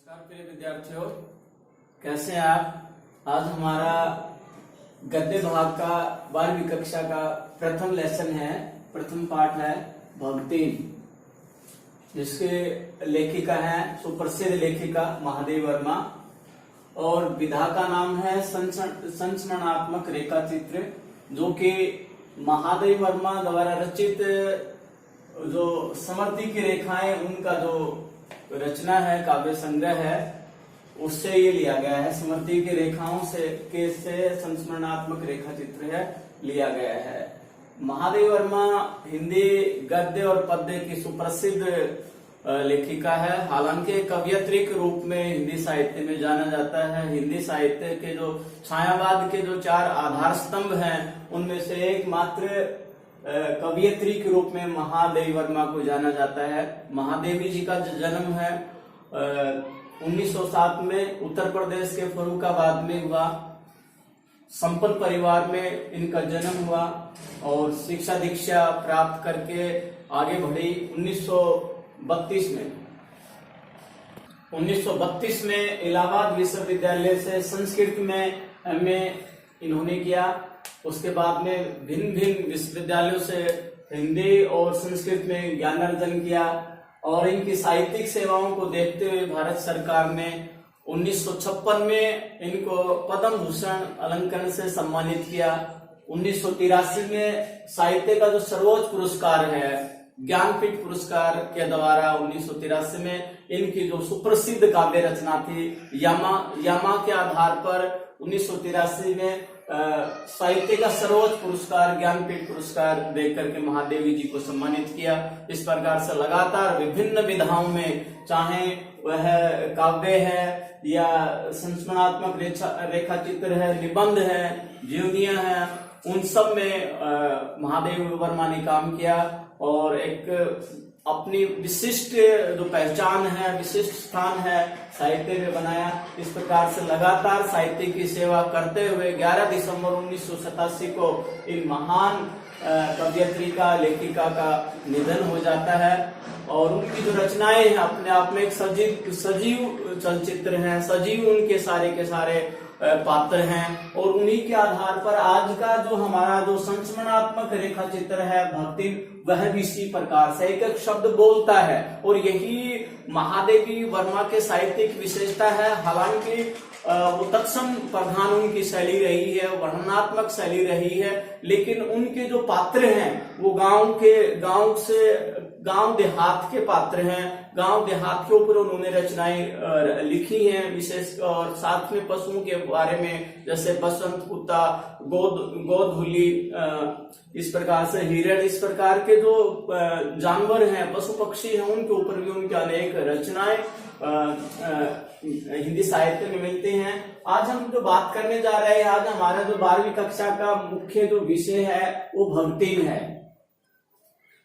नमस्कार प्रिय विद्यार्थियों, कैसे हैं आप। आज हमारा गद्य भाग का 12वीं कक्षा का प्रथम लेसन है, प्रथम पाठ है भक्तिन, जिसके लेखिका है सुप्रसिद्ध लेखिका महादेवी वर्मा और विधा का नाम है संचरणात्मक रेखा चित्र, जो कि महादेवी वर्मा द्वारा रचित जो समृद्धि की रेखाएं उनका जो रचना है, काव्य संग्रह है, उससे ये लिया गया है। स्मृति की रेखाओं से संस्मरणात्मक रेखा चित्र है लिया गया है। महादेवी वर्मा हिंदी गद्य और पद्य की सुप्रसिद्ध लेखिका है। हालांकि कवयित्री के रूप में हिंदी साहित्य में जाना जाता है। हिंदी साहित्य के जो छायावाद के जो 4 आधार स्तंभ हैं, उनमें से एकमात्र कवयित्री के रूप में महादेवी वर्मा को जाना जाता है। महादेवी जी का जन्म है 1907 में उत्तर प्रदेश के फर्रुखाबाद में हुआ। संपन्न परिवार में इनका जन्म हुआ और शिक्षा दीक्षा प्राप्त करके आगे बढ़ी। 1932 में इलाहाबाद विश्वविद्यालय से संस्कृत में एमए इन्होंने किया। उसके बाद में भिन्न भिन्न विश्वविद्यालयों से हिंदी और संस्कृत में ज्ञान अर्जन किया और इनकी साहित्यिक सेवाओं को देखते हुए भारत सरकार ने 1956 में इनको पद्म भूषण अलंकरण से सम्मानित किया। 1983 में साहित्य का जो सर्वोच्च पुरस्कार है ज्ञानपीठ पुरस्कार के द्वारा 1983 में इनकी जो सुप्रसिद्ध काव्य रचना थी यामा के आधार पर 1983 में साहित्य का सर्वोच्च पुरस्कार ज्ञानपीठ पुरस्कार देकर के महादेवी जी को सम्मानित किया। इस प्रकार से लगातार विभिन्न विधाओं में, चाहे वह काव्य है या संस्मरणात्मक रेखा चित्र है, निबंध है, जीवनियां है, उन सब में महादेवी वर्मा ने काम किया और एक अपनी विशिष्ट जो पहचान है, विशिष्ट स्थान है साहित्य में बनाया। इस प्रकार से लगातार साहित्य की सेवा करते हुए 11 दिसंबर 1987 को इन महान कवयित्री का, लेखिका का निधन हो जाता है और उनकी जो रचनाएं हैं अपने आप में एक सजीव चलचित्र हैं, सजीव उनके सारे के सारे पात्र हैं और उन्हीं के आधार पर आज का जो हमारा जो संस्मरणात्मक रेखा चित्र है भक्तिन, वह भी इसी प्रकार से एक एक शब्द बोलता है और यही महादेवी वर्मा के साहित्यिक विशेषता है। हालांकि वो तत्सम प्रधान उनकी शैली रही है, वर्णनात्मक शैली रही है, लेकिन उनके जो पात्र हैं वो गांव देहात के पात्र हैं। गांव देहात के ऊपर उन्होंने रचनाएं लिखी हैं विशेष, और साथ में पशुओं के बारे में, जैसे बसंत कुत्ता, गोधुली, इस प्रकार से हिरण, इस प्रकार के जो जानवर हैं, पशु पक्षी हैं, उनके ऊपर भी उनके अनेक रचनाएं हिंदी साहित्य में मिलते हैं। आज हम जो बात करने जा रहे हैं, आज हमारा जो 12वीं कक्षा का मुख्य जो विषय है वो भक्तिन है।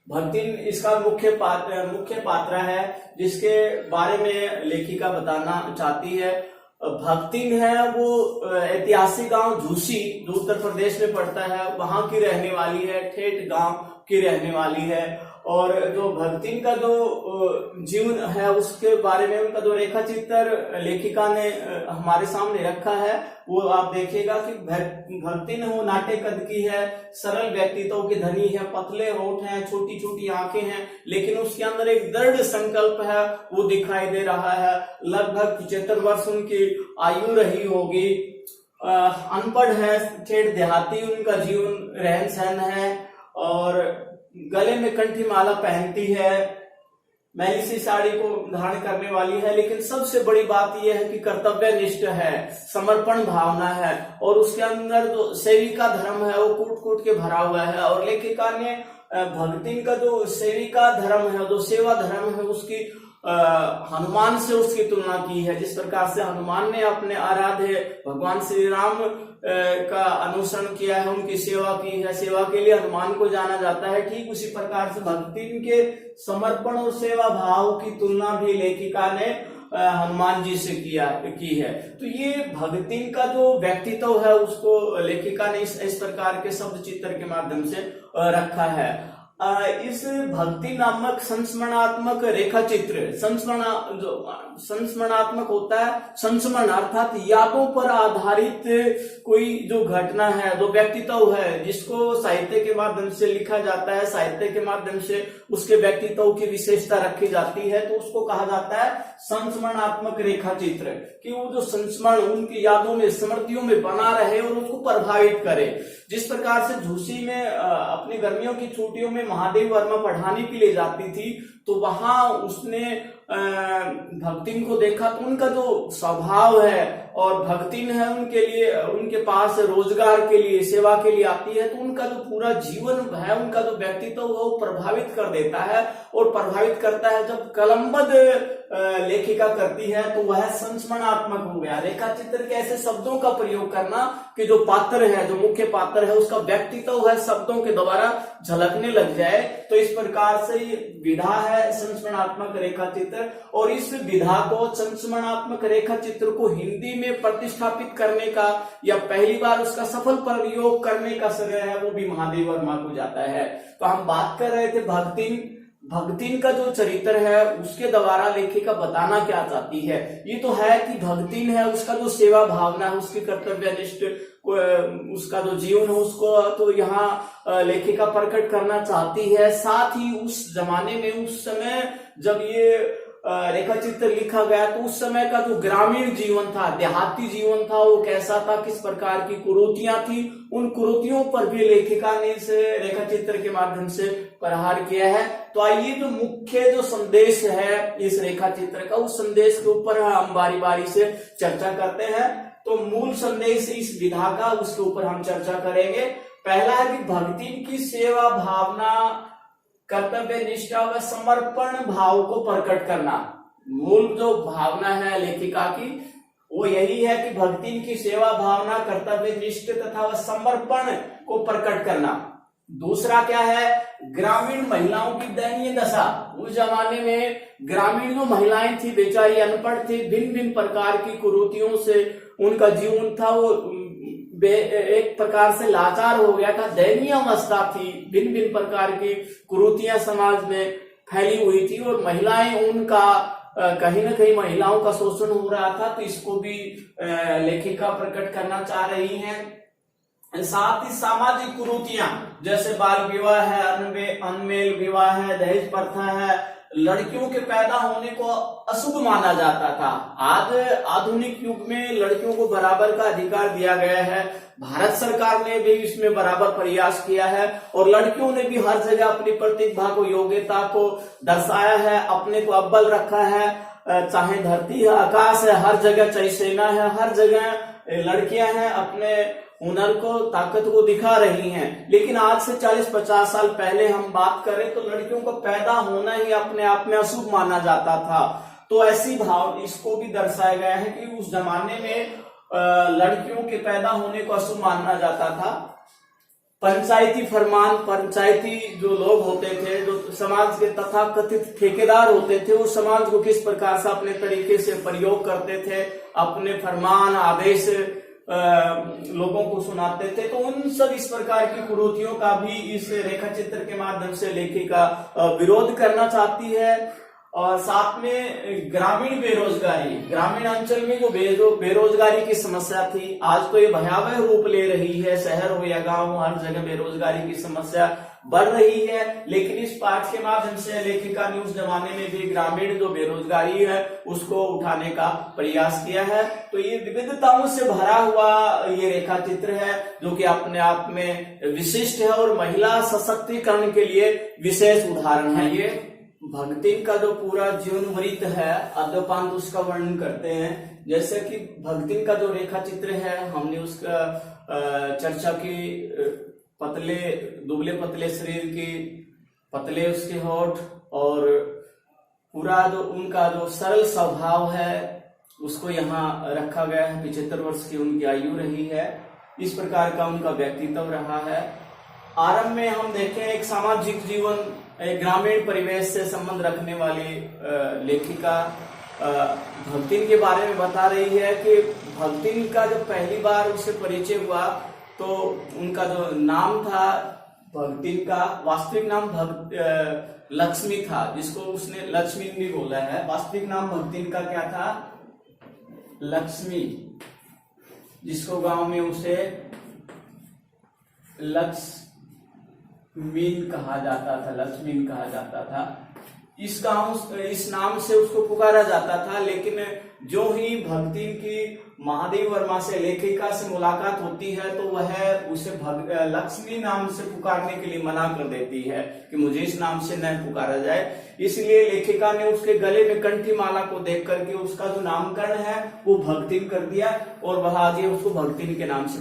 भक्तिन इसका मुख्य पात्र है, जिसके बारे में लेखिका बताना चाहती है। भक्तिन है वो ऐतिहासिक गांव झूसी, जो उत्तर प्रदेश में पड़ता है, वहां की रहने वाली है, ठेठ गांव की रहने वाली है। और जो भक्तिन का जो जीवन है उसके बारे में उनका जो रेखा चित्र लेखिका ने हमारे सामने रखा है, वो आप देखिएगा कि भक्तिन वो नाट्य कद की है, सरल व्यक्तित्व की धनी है, पतले होठ हैं, छोटी छोटी आंखें हैं, लेकिन उसके अंदर एक दृढ़ संकल्प है, वो दिखाई दे रहा है। लगभग 75 वर्ष उनकी आयु रही होगी। अनपढ़ है, ठेठ देहाती उनका जीवन रहन सहन है और गले में कंठी माला पहनती है, मैली सी साड़ी को धारण करने वाली है, लेकिन सबसे बड़ी बात यह है कि कर्तव्यनिष्ठ है, समर्पण भावना है और उसके अंदर जो सेविका धर्म है वो कूट कूट के भरा हुआ है। और लेखिका ने भक्तिन का जो सेविका धर्म है, जो सेवा धर्म है, उसकी हनुमान से उसकी तुलना की है। जिस प्रकार से हनुमान ने अपने आराध्य भगवान श्री राम का अनुसरण किया है, उनकी सेवा की है, सेवा के लिए हनुमान को जाना जाता है, ठीक उसी प्रकार से भक्तिन के समर्पण और सेवा भाव की तुलना भी लेखिका ने हनुमान जी से की है। तो ये भक्तिन का जो व्यक्तित्व है उसको लेखिका ने इस प्रकार के शब्द चित्र के माध्यम से रखा है। इस भक्ति नामक संस्मरणात्मक रेखा चित्र, संस्मरणात्मक होता है, संस्मरण अर्थात यादों पर आधारित कोई जो घटना है, जो व्यक्तित्व है, जिसको साहित्य के माध्यम से लिखा जाता है, साहित्य के माध्यम से उसके व्यक्तित्व की विशेषता रखी जाती है, तो उसको कहा जाता है संस्मरणात्मक रेखा चित्र। कि वो जो संस्मरण उनकी यादों में, स्मृतियों में बना रहे और उसको प्रभावित करे। जिस प्रकार से झूसी में अपनी गर्मियों की छुट्टियों में महादेव वर्मा पढ़ाने के लिए जाती थी, तो वहां उसने भक्तिन को देखा, तो उनका जो स्वभाव है और भक्तिन है उनके लिए, उनके पास रोजगार के लिए, सेवा के लिए आती है, तो उनका जो पूरा जीवन है, उनका जो व्यक्तित्व है वो प्रभावित कर देता है। और प्रभावित करता है जब कलमबद्ध लेखिका करती है, तो वह संस्मरणात्मक हो गया। रेखा चित्र के ऐसे शब्दों का प्रयोग करना कि जो पात्र है, जो मुख्य पात्र है, उसका व्यक्तित्व है शब्दों के द्वारा झलकने लग जाए। तो इस प्रकार से ये विधा है संस्मरणात्मक रेखा चित्र। और इस विधा को, संस्मरणात्मक रेखा चित्र को हिंदी में प्रतिष्ठापित करने का या पहली बार उसका सफल प्रयोग करने का श्रेय है वो भी महादेव वर्मा को जाता है। तो हम बात कर रहे थे भक्तिन का जो चरित्र है उसके द्वारा लेखिका बताना क्या चाहती है। ये तो है कि भक्तिन है, उसका जो सेवा भावना है, उसकी कर्तव्यनिष्ठ उसका जो जीवन है, उसको तो यहाँ लेखिका प्रकट करना चाहती है। साथ ही उस जमाने में, उस समय जब ये रेखा चित्र लिखा गया, तो उस समय का जो ग्रामीण जीवन था, देहाती जीवन था, वो कैसा था, किस प्रकार की कुरीतियां थी, उन कुरीतियों पर भी लेखिका ने इस रेखा चित्र के माध्यम से प्रहार किया है। तो आइए जो मुख्य जो संदेश है इस रेखा चित्र का, उस संदेश के ऊपर हम बारी बारी से चर्चा करते हैं। तो मूल संदेश इस विधा का, उसके ऊपर हम चर्चा करेंगे। पहला है कि भक्ति की सेवा भावना, कर्तव्य निष्ठा व समर्पण भाव को प्रकट करना। मूल जो भावना है लेखिका की वो यही है कि भक्ति की सेवा भावना, कर्तव्य निष्ठ तथा व समर्पण को प्रकट करना। दूसरा क्या है, ग्रामीण महिलाओं की दयनीय दशा। उस जमाने में ग्रामीण जो महिलाएं थी बेचारी अनपढ़ थी, भिन्न भिन्न प्रकार की कुरीतियों से उनका जीवन था, वो एक प्रकार से लाचार हो गया था, दयनीय अवस्था थी, भिन्न भिन्न प्रकार की कुरीतियां समाज में फैली हुई थी और महिलाएं उनका कहीं ना कहीं महिलाओं का शोषण हो रहा था। तो इसको भी लेखिका प्रकट करना चाह रही हैं। साथ ही सामाजिक कुरीतियां जैसे बाल विवाह है, अनमेल विवाह है, दहेज प्रथा है, लड़कियों के पैदा होने को अशुभ माना जाता था। आज आधुनिक युग में लड़कियों को बराबर का अधिकार दिया गया है। भारत सरकार ने भी इसमें बराबर प्रयास किया है और लड़कियों ने भी हर जगह अपनी प्रतिभा को, योग्यता को दर्शाया है, अपने को अव्वल रखा है। चाहे धरती है, आकाश है, हर जगह, चाहे सेना है, हर जगह लड़कियां हैं, अपने हुनर को, ताकत को दिखा रही हैं। लेकिन आज से 40-50 साल पहले हम बात करें तो लड़कियों को पैदा होना ही अपने आप में अशुभ माना जाता था। तो ऐसी भाव इसको भी दर्शाया गया है कि उस जमाने में लड़कियों के पैदा होने को अशुभ माना जाता था। पंचायती फरमान, पंचायती जो लोग होते थे, जो समाज के तथाकथित ठेकेदार होते थे, वो समाज को किस प्रकार से अपने तरीके से प्रयोग करते थे, अपने फरमान आदेश लोगों को सुनाते थे। तो उन सब इस प्रकार की कुरीतियों का भी इस रेखा चित्र के माध्यम से लेखिका विरोध करना चाहती है। और साथ में ग्रामीण बेरोजगारी, ग्रामीण अंचल में जो बेरोजगारी की समस्या थी, आज तो ये भयावह रूप ले रही है। शहर हो या गांव, हर जगह बेरोजगारी की समस्या बढ़ रही है। लेकिन इस पाठ के माध्यम से लेखिका ने उस जमाने में भी ग्रामीण जो बेरोजगारी है उसको उठाने का प्रयास किया है। तो ये विविधताओं से भरा हुआ ये रेखा चित्र है जो कि अपने आप में विशिष्ट है और महिला सशक्तिकरण के लिए विशेष उदाहरण है। ये भक्ति का जो पूरा जीवन वृत्त है, अद्योपांत उसका वर्णन करते हैं। जैसे कि भक्ति का जो रेखा चित्र है, हमने उसका चर्चा की, पतले, दुबले पतले शरीर की, पतले उसके होठ और पूरा जो उनका जो सरल स्वभाव है उसको यहाँ रखा गया है। 75 वर्ष की उनकी आयु रही है। इस प्रकार का उनका व्यक्तित्व रहा है। आरंभ में हम देखें एक सामाजिक जीवन, एक ग्रामीण परिवेश से संबंध रखने वाली लेखिका भक्तिन के बारे में बता रही है कि भक्तिन का जब पहली बार उससे परिचय हुआ तो उनका जो नाम था भगतिन का वास्तविक नाम लक्ष्मी था, जिसको उसने लक्ष्मी भी बोला है। वास्तविक नाम भगतिन का क्या था? लक्ष्मी, जिसको गांव में उसे लक्ष्मीन कहा जाता था, लक्ष्मीन कहा जाता था। इस नाम से उसको पुकारा जाता था। लेकिन जो ही भगतिन की महादेव वर्मा से, लेखिका से मुलाकात होती है तो वह उसे लक्ष्मी नाम से पुकारने के लिए मना कर देती है कि मुझे इस नाम से न पुकारा जाए। इसलिए लेखिका ने उसके गले में कंठी माला को देख करके उसका जो नामकरण है वो भगतिन कर दिया और वह आगे उसको भगतिन के नाम से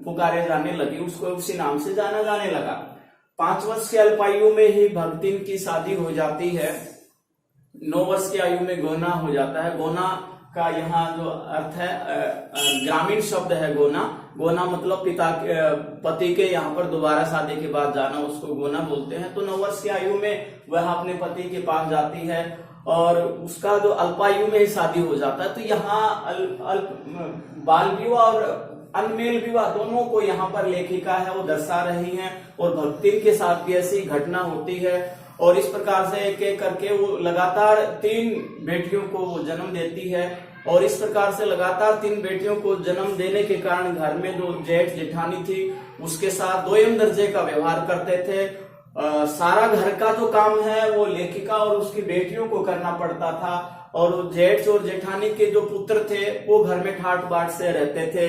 पुकारे जाने लगी, उसको उसी नाम से जाना जाने लगा। 5 वर्ष की अल्पायु में ही भगतिन की शादी हो जाती है। 9 वर्ष की आयु में गोना हो जाता है। गोना का यहाँ जो अर्थ है, ग्रामीण शब्द है गोना। गोना मतलब पति के यहाँ पर दोबारा शादी के बाद जाना, उसको गोना बोलते हैं। तो 9 वर्ष की आयु में वह अपने पति के पास जाती है और उसका जो अल्पायु में ही शादी हो जाता है। तो यहाँ बाल विवाह और अनमेल विवाह दोनों को यहाँ पर लेखिका है वो दर्शा रही हैं। और भगतिन के साथ भी ऐसी घटना होती है और इस प्रकार से एक एक करके वो लगातार 3 बेटियों को वो जन्म देती है। और इस प्रकार से लगातार 3 बेटियों को जन्म देने के कारण घर में जो जेठ जेठानी थी उसके साथ दोयम दर्जे का व्यवहार करते थे। सारा घर का जो काम है वो लेखिका और उसकी बेटियों को करना पड़ता था। और जेठ और जेठानी के जो पुत्र थे वो घर में ठाट बाट से रहते थे।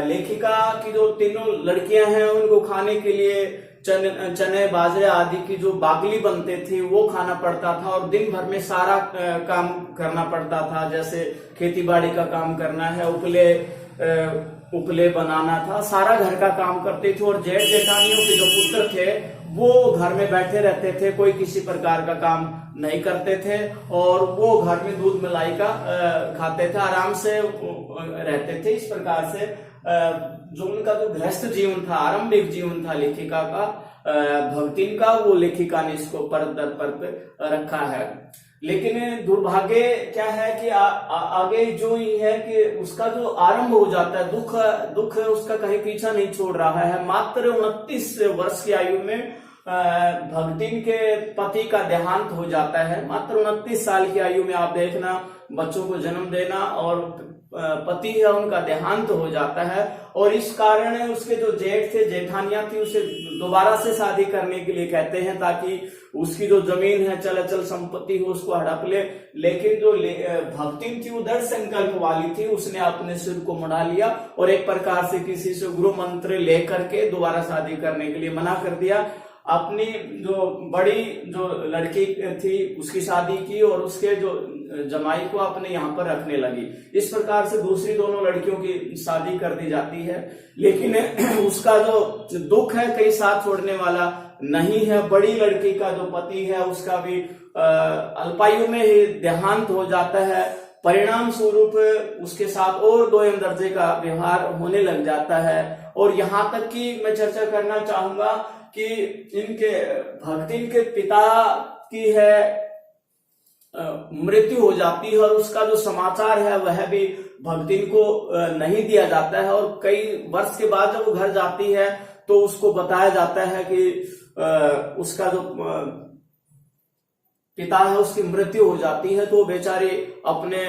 लेखिका की जो तीनों लड़कियां हैं उनको खाने के लिए चने बाजरे आदि की जो बागली बनते थे वो खाना पड़ता था और दिन भर में सारा काम करना पड़ता था। जैसे खेती बाड़ी का काम करना है, उपले बनाना था, सारा घर का काम करते थे। और जेठ जेठानियों के जो पुत्र थे वो घर में बैठे रहते थे, कोई किसी प्रकार का काम नहीं करते थे और वो घर में दूध मलाई का खाते थे, आराम से रहते थे। इस प्रकार से जो उनका जो गृहस्थ जीवन था, आरंभिक जीवन था लेखिका का, भगतिन का, वो लेखिका ने इसको परत दर परत रखा है। लेकिन दुर्भाग्य क्या है कि आगे जो ही है कि उसका जो आरंभ हो जाता है, दुख उसका कहीं पीछा नहीं छोड़ रहा है। मात्र 29 वर्ष की आयु में भगतिन के पति का देहांत हो जाता है। मात्र 29 साल की आयु में आप देखना, बच्चों को जन्म देना और पति है उनका देहांत हो जाता है। और इस कारण उसके जो जेठ थे, जेठानियां थी, उसे दोबारा से शादी करने के लिए कहते हैं ताकि उसकी जो जमीन है, चल अचल संपत्ति हो, उसको हड़प ले। लेकिन जो भगतिन थी वो दृढ़ संकल्प वाली थी, उसने अपने सिर को मुड़ा लिया और एक प्रकार से किसी से गुरु मंत्र लेकर के दोबारा शादी करने के लिए मना कर दिया। अपनी जो बड़ी जो लड़की थी उसकी शादी की और उसके जो जमाई को अपने यहाँ पर रखने लगी। इस प्रकार से दूसरी दोनों लड़कियों की शादी कर दी जाती है। लेकिन उसका जो दुख है कहीं साथ छोड़ने वाला नहीं है। बड़ी लड़की का जो पति है उसका भी अल्पायु में ही देहांत हो जाता है। परिणाम स्वरूप उसके साथ और दोयम दर्जे का व्यवहार होने लग जाता है। और यहाँ तक कि मैं चर्चा करना चाहूंगा कि इनके भगतिन के पिता की है मृत्यु हो जाती है और उसका जो समाचार है वह भी भगतिन को नहीं दिया जाता है। और कई वर्ष के बाद जब वो घर जाती है तो उसको बताया जाता है कि उसका जो पिता है उसकी मृत्यु हो जाती है। तो बेचारी अपने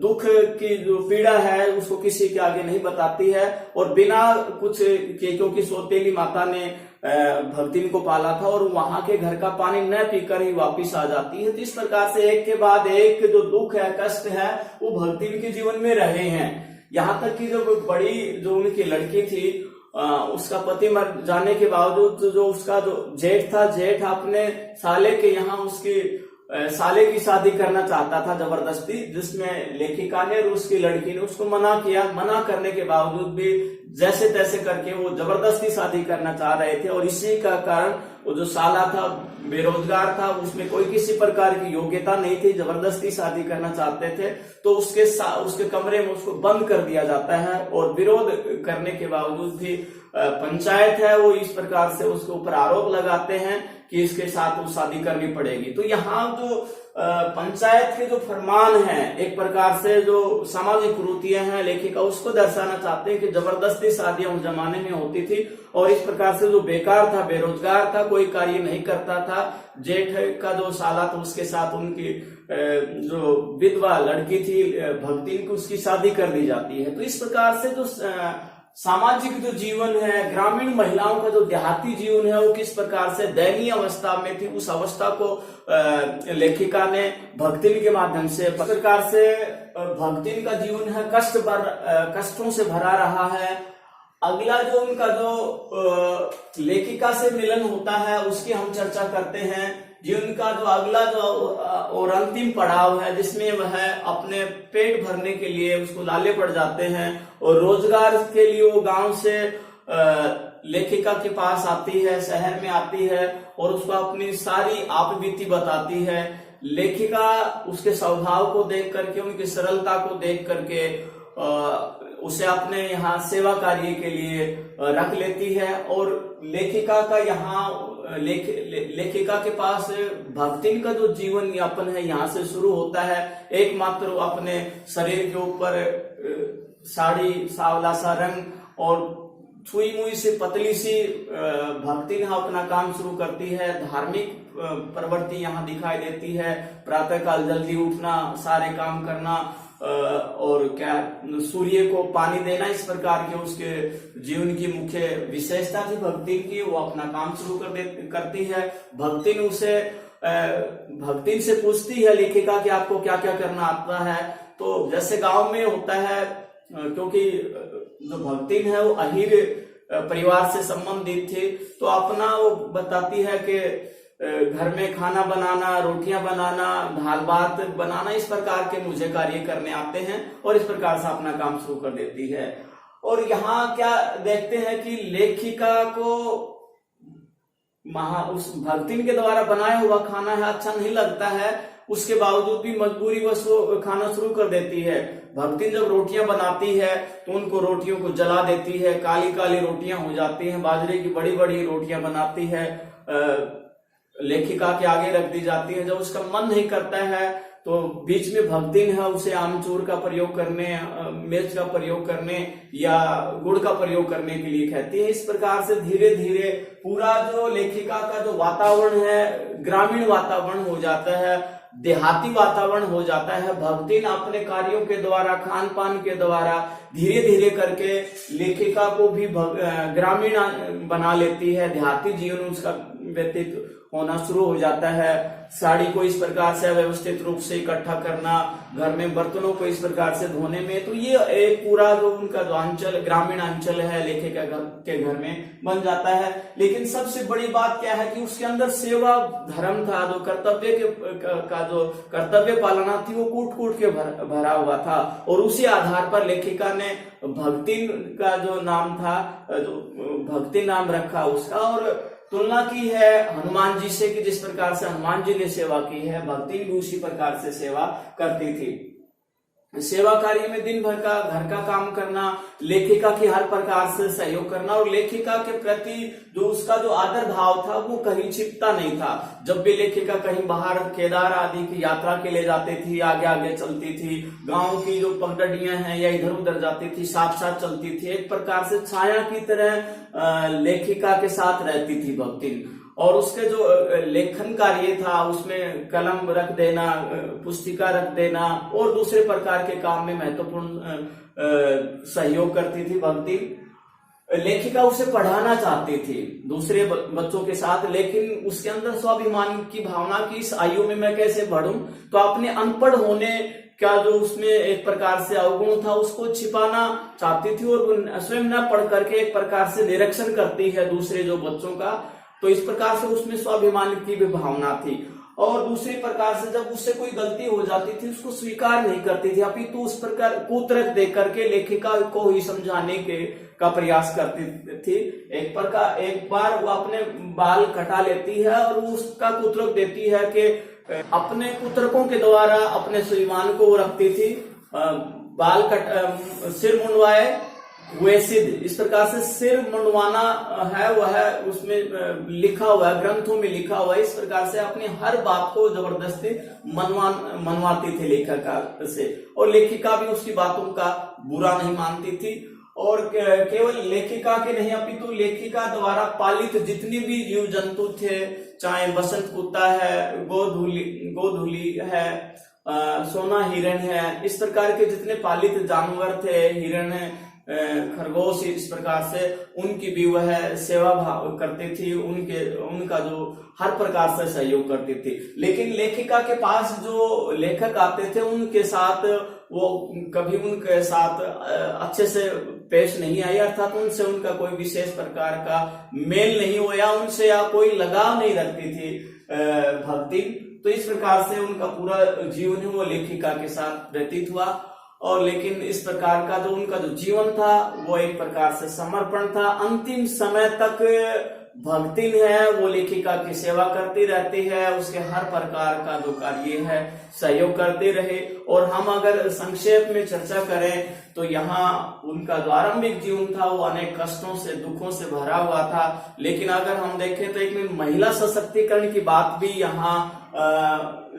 दुख की जो पीड़ा है उसको किसी के आगे नहीं बताती है और बिना कुछ के, क्योंकि सौतेली माता ने भगतिन को पाला था और वहां के घर का पानी न पीकर ही वापिस आ जाती है। तो इस प्रकार से एक के बाद एक जो दुख है, कष्ट है, वो भगतिन के जीवन में रहे हैं। यहाँ तक कि जो बड़ी जो उनकी लड़की थी उसका पति मर जाने के बावजूद जो उसका जो जेठ था, जेठ अपने साले के यहाँ उसकी साले की शादी करना चाहता था जबरदस्ती, जिसमें लेखिका ने और उसकी लड़की ने उसको मना किया। मना करने के बावजूद भी जैसे तैसे करके वो जबरदस्ती शादी करना चाह रहे थे और इसी का कारण वो जो साला था बेरोजगार था, उसमें कोई किसी प्रकार की योग्यता नहीं थी, जबरदस्ती शादी करना चाहते थे। तो उसके कमरे में उसको बंद कर दिया जाता है और विरोध करने के बावजूद भी पंचायत है वो इस प्रकार से उसके ऊपर आरोप लगाते हैं कि इसके साथ वो शादी करनी पड़ेगी। तो यहाँ जो पंचायत के जो फरमान है, एक प्रकार से जो सामाजिक कुरीतियां हैं लेखिका उसको दर्शाना चाहते हैं कि जबरदस्ती शादियां उस जमाने में होती थी और इस प्रकार से जो बेकार था, बेरोजगार था, कोई कार्य नहीं करता था, जेठ का जो साला था उसके साथ उनकी जो विधवा लड़की थी भक्तिन की उसकी शादी कर दी जाती है। तो इस प्रकार से जो सामाजिक जो जीवन है, ग्रामीण महिलाओं का जो देहाती जीवन है वो किस प्रकार से दयनीय अवस्था में थी, उस अवस्था को लेखिका ने भक्तिन के माध्यम से प्रकार से भक्तिन का जीवन है कष्टों से भरा रहा है। अगला जो उनका जो लेखिका से मिलन होता है उसकी हम चर्चा करते हैं। जी उनका जो अगला जो और अंतिम पड़ाव है जिसमें वह अपने पेट भरने के लिए उसको लाले पड़ जाते हैं और रोजगार के लिए वो गांव से लेखिका के पास आती है, शहर में आती है और उसको अपनी सारी आपबीती बताती है। लेखिका उसके स्वभाव को देख करके, उनकी सरलता को देख करके उसे अपने यहाँ सेवा कार्य के लिए रख लेती है और लेखिका का यहाँ लेखिका के पास भक्तिन का जो जीवन यापन है यहाँ से शुरू होता है। एकमात्र अपने शरीर के ऊपर साड़ी सावला सा रंग और छुई मुई से पतली सी भक्तिन अपना काम शुरू करती है। धार्मिक प्रवृत्ति यहाँ दिखाई देती है, प्रातः काल जल्दी उठना, सारे काम करना और क्या सूर्य को पानी देना, इस प्रकार के उसके जीवन की मुख्य विशेषता थी भक्तिन की। वो अपना काम शुरू करती है। भक्तिन से पूछती है लेखिका कि आपको क्या क्या करना आता है। तो जैसे गांव में होता है, क्योंकि जो भक्तिन है वो अहीर परिवार से संबंधित थी, तो अपना वो बताती है कि घर में खाना बनाना, रोटियां बनाना, दाल भात बनाना, इस प्रकार के मुझे कार्य करने आते हैं और इस प्रकार से अपना काम शुरू कर देती है। और यहाँ क्या देखते हैं कि लेखिका को उस भक्तिन के द्वारा बनाया हुआ खाना है अच्छा नहीं लगता है, उसके बावजूद भी मजबूरी वश वो खाना शुरू कर देती है। भक्तिन जब रोटियां बनाती है तो उनको रोटियों को जला देती है, काली काली रोटियां हो जाती हैं, बाजरे की बड़ी बड़ी रोटियां बनाती है, लेखिका के आगे रख दी जाती है। जब उसका मन नहीं करता है तो बीच में भक्तिन है उसे आमचूर का प्रयोग करने, मिर्च का प्रयोग करने या गुड़ का प्रयोग करने के लिए कहती है। इस प्रकार से धीरे धीरे पूरा जो लेखिका का जो वातावरण है ग्रामीण वातावरण हो जाता है, देहाती वातावरण हो जाता है। भक्तिन अपने कार्यों के द्वारा, खान पान के द्वारा धीरे धीरे करके लेखिका को भी ग्रामीण बना लेती है। देहाती जीवन उसका व्यतीत होना शुरू हो जाता है। साड़ी को इस प्रकार से व्यवस्थित रूप से इकट्ठा करना, घर में बर्तनों को इस प्रकार से धोने में, तो ये एक पूरा जो उनका जो अंचल, ग्रामीण अंचल है लेखिका के घर में बन जाता है। लेकिन सबसे बड़ी बात क्या है कि उसके अंदर सेवा धर्म था, जो कर्तव्य का जो कर्तव्य पालना थी वो कूट कूट के भरा हुआ था और उसी आधार पर लेखिका ने भक्तिन का जो नाम था, जो भक्ति नाम रखा उसका, और तुलना की है हनुमान जी से कि जिस प्रकार से हनुमान जी ने सेवा की है, भक्तिन भी उसी प्रकार से सेवा करती थी। सेवा कार्य में दिन भर का घर का काम करना, लेखिका की हर प्रकार से सहयोग करना और लेखिका के प्रति जो उसका जो आदर भाव था वो कहीं छिपता नहीं था। जब भी लेखिका कहीं बाहर केदार आदि की यात्रा के लिए जाती थी, आगे आगे चलती थी, गांव की जो पगडंडियां हैं या इधर उधर जाती थी, साथ साथ चलती थी, एक प्रकार से छाया की तरह लेखिका के साथ रहती थी भक्तिन। और उसके जो लेखन कार्य था उसमें कलम रख देना, पुस्तिका रख देना और दूसरे प्रकार के काम में महत्वपूर्ण सहयोग करती थी भक्तिन। लेखिका उसे पढ़ाना चाहती थी दूसरे बच्चों के साथ, लेकिन उसके अंदर स्वाभिमान की भावना की इस आयु में मैं कैसे बढ़ूं, तो अपने अनपढ़ होने का जो उसमें एक प्रकार से अवगुण था उसको छिपाना चाहती थी और स्वयं न पढ़ करके एक प्रकार से निरीक्षण करती है दूसरे जो बच्चों का। तो इस प्रकार से उसमें स्वाभिमान की भी भावना थी। और दूसरी प्रकार से जब उससे कोई गलती हो जाती थी उसको स्वीकार नहीं करती थी, अपितु उस प्रकार कुतर्क दे करके लेखिका को ही समझाने का प्रयास करती थी। एक बार वो अपने बाल कटा लेती है और उसका कुतर्क देती है कि अपने कुतर्कों के द्वारा अपने स्वाभिमान को वो रखती थी। बाल सिर मुंडवाए वेसिद, इस प्रकार से सिर मुंडवाना है वह उसमें लिखा हुआ है, ग्रंथों में लिखा हुआ है। इस प्रकार से अपनी हर बात को जबरदस्ती मनवाती थी लेखिका से, और लेखिका भी उसकी बातों का बुरा नहीं मानती थी। और केवल लेखिका के नहीं अपितु लेखिका द्वारा पालित जितने भी जीव जंतु थे, चाहे बसंत कुत्ता है, गोधूली है, सोना हिरण है, इस प्रकार के जितने पालित जानवर थे, हिरण खरगोश, इस प्रकार से उनकी भी वह सेवा भाव करती थी, उनका जो हर प्रकार से सहयोग करती थी। लेकिन लेखिका के पास जो लेखक आते थे उनके साथ वो कभी उनके साथ अच्छे से पेश नहीं आई, अर्थात उनसे उनका कोई विशेष प्रकार का मेल नहीं हुआ, उनसे या कोई लगाव नहीं रखती थी भक्ति। तो इस प्रकार से उनका पूरा जीवन वो लेखिका के साथ व्यतीत हुआ। और लेकिन इस प्रकार का जो उनका जो जीवन था वो एक प्रकार से समर्पण था। अंतिम समय तक भक्ति है वो लेखिका की सेवा करती रहती है, उसके हर प्रकार का जो कार्य है सहयोग करते रहे। और हम अगर संक्षेप में चर्चा करें तो यहाँ उनका जो आरंभिक जीवन था वो अनेक कष्टों से, दुखों से भरा हुआ था। लेकिन अगर हम देखें तो एक महिला सशक्तिकरण की बात भी यहाँ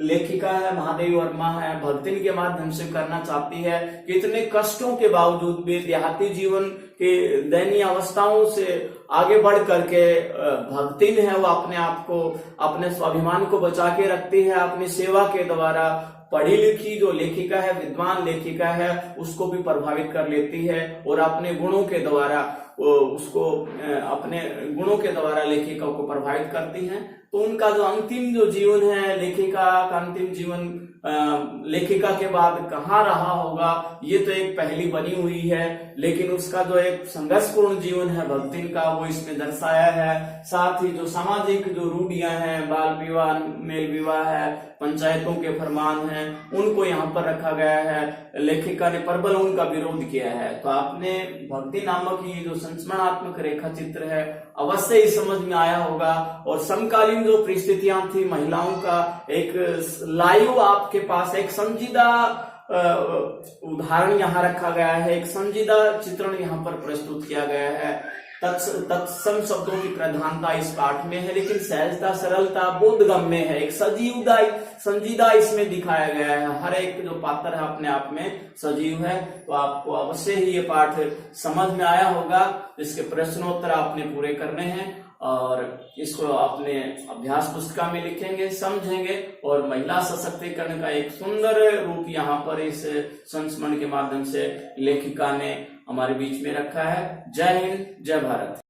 लेखिका है महादेवी वर्मा है भक्ति के माध्यम से करना चाहती है। कितने कष्टों के बावजूद भी देहाती जीवन के दयनीय अवस्थाओं से आगे बढ़ करके भक्ति है वो अपने आप को, अपने स्वाभिमान को बचा के रखती है। अपनी सेवा के द्वारा पढ़ी लिखी जो लेखिका है, विद्वान लेखिका है, उसको भी प्रभावित कर लेती है और अपने गुणों के द्वारा उसको, अपने गुणों के द्वारा लेखिका को प्रभावित करती हैं। तो उनका जो अंतिम जो जीवन है, लेखिका का अंतिम जीवन लेखिका के बाद कहाँ रहा होगा ये तो एक पहेली बनी हुई है। लेकिन उसका जो एक संघर्षपूर्ण जीवन है भक्ति का वो इसमें दर्शाया है। साथ ही जो सामाजिक जो रूढ़ियां हैं, बाल विवाह, मेल विवाह है, पंचायतों के फरमान हैं, उनको यहाँ पर रखा गया है। लेखिका ने प्रबल उनका विरोध किया है। तो आपने भक्ति नामक ये जो संस्मरणात्मक रेखा चित्र है अवश्य ही समझ में आया होगा। और समकालीन जो परिस्थितियां थी महिलाओं का एक लाइव आपके पास एक संजीदा उदाहरण यहाँ रखा गया है, एक संजीदा चित्रण यहाँ पर प्रस्तुत किया गया है। तत्सम शब्दों की प्रधानता इस पाठ में है, लेकिन सहजता, सरलता, बोधगम्य है, एक संजीदा इसमें दिखाया गया है। हर एक जो पात्र है अपने आप में सजीव है। तो आपको अवश्य ही ये पाठ समझ में आया होगा। इसके प्रश्नोत्तर आपने पूरे करने हैं और इसको अपने अभ्यास पुस्तिका में लिखेंगे, समझेंगे और महिला सशक्तिकरण का एक सुंदर रूप यहाँ पर इस संस्मरण के माध्यम से लेखिका ने हमारे बीच में रखा है। जय हिंद, जय भारत।